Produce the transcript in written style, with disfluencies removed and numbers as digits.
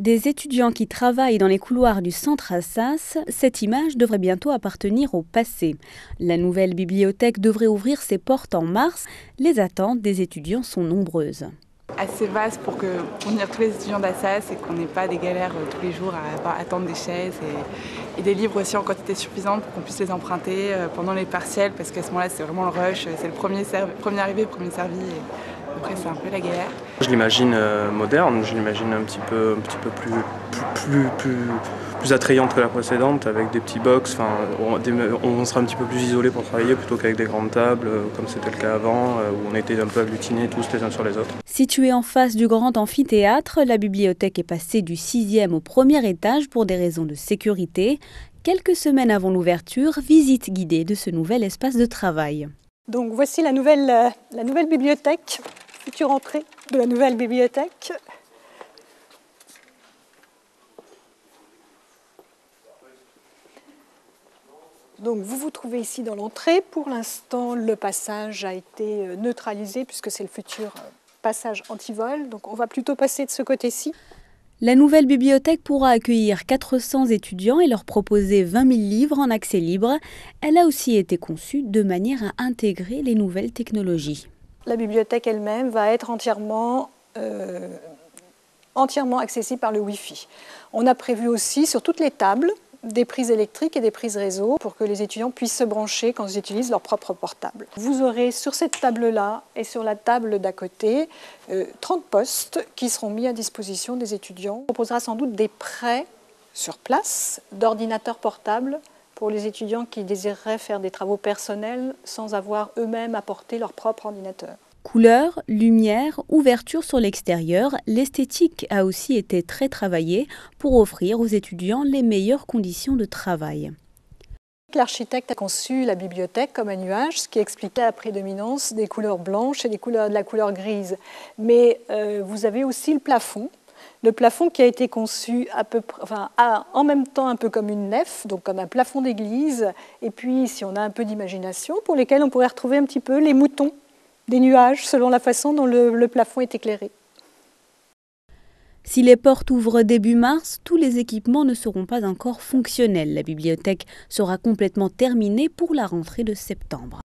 Des étudiants qui travaillent dans les couloirs du centre Assas, cette image devrait bientôt appartenir au passé. La nouvelle bibliothèque devrait ouvrir ses portes en mars. Les attentes des étudiants sont nombreuses. Assez vaste pour unir tous les étudiants d'Assas et qu'on n'ait pas des galères tous les jours à attendre des chaises et des livres aussi en quantité suffisante pour qu'on puisse les emprunter pendant les partiels, parce qu'à ce moment-là c'est vraiment le rush, c'est le premier arrivé, premier servi, et après c'est un peu la galère. Je l'imagine moderne, je l'imagine un petit peu plus attrayante que la précédente, avec des petits box. Enfin, on sera un petit peu plus isolé pour travailler plutôt qu'avec des grandes tables, comme c'était le cas avant, où on était un peu agglutinés tous les uns sur les autres. Située en face du grand amphithéâtre, la bibliothèque est passée du 6e au premier étage pour des raisons de sécurité. Quelques semaines avant l'ouverture, visite guidée de ce nouvel espace de travail. Donc voici la nouvelle bibliothèque, future entrée de la nouvelle bibliothèque. Donc vous vous trouvez ici dans l'entrée. Pour l'instant, le passage a été neutralisé puisque c'est le futur passage anti-vol. Donc on va plutôt passer de ce côté-ci. La nouvelle bibliothèque pourra accueillir 400 étudiants et leur proposer 20 000 livres en accès libre. Elle a aussi été conçue de manière à intégrer les nouvelles technologies. La bibliothèque elle-même va être entièrement accessible par le Wi-Fi. On a prévu aussi sur toutes les tables des prises électriques et des prises réseau pour que les étudiants puissent se brancher quand ils utilisent leur propre portable. Vous aurez sur cette table-là et sur la table d'à côté 30 postes qui seront mis à disposition des étudiants. On proposera sans doute des prêts sur place d'ordinateurs portables pour les étudiants qui désireraient faire des travaux personnels sans avoir eux-mêmes apporté leur propre ordinateur. Couleurs, lumière, ouverture sur l'extérieur, l'esthétique a aussi été très travaillée pour offrir aux étudiants les meilleures conditions de travail. L'architecte a conçu la bibliothèque comme un nuage, ce qui expliquait la prédominance des couleurs blanches et de la couleur grise. Mais vous avez aussi le plafond qui a été conçu en même temps un peu comme une nef, donc comme un plafond d'église, et puis si on a un peu d'imagination, pour lesquels on pourrait retrouver un petit peu les moutons des nuages selon la façon dont le plafond est éclairé. Si les portes ouvrent début mars, tous les équipements ne seront pas encore fonctionnels. La bibliothèque sera complètement terminée pour la rentrée de septembre.